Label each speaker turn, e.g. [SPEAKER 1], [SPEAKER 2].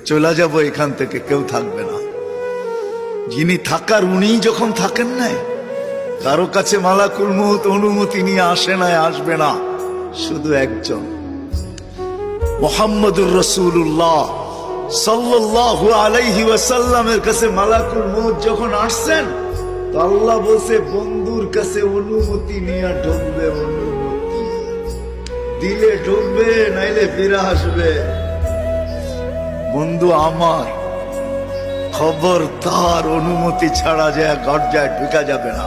[SPEAKER 1] চলে যাব এখান থেকে, কেউ থাকবে না। যিনি থাকার উনি যখন থাকেন নাই, কারো কাছে মালাকুল মউত অনুমতি নিয়ে আসে নাই, আসবে না। শুধু একজন মুহাম্মদুর রাসূলুল্লাহ সাল্লাল্লাহু আলাইহি ওয়াসাল্লামের কাছে মালাকুল মউত যখন আসছেন, তো আল্লাহ বলছে বন্ধুর কাছে অনুমতি নিয়ে ঢুকবে, অনুমতি দিলে ঢুকবে, নাইলে ফিরে আসবে। বন্ধু আমার, খবরদার অনুমতি ছাড়া যায় দরজায় ঢুকা যাবে না।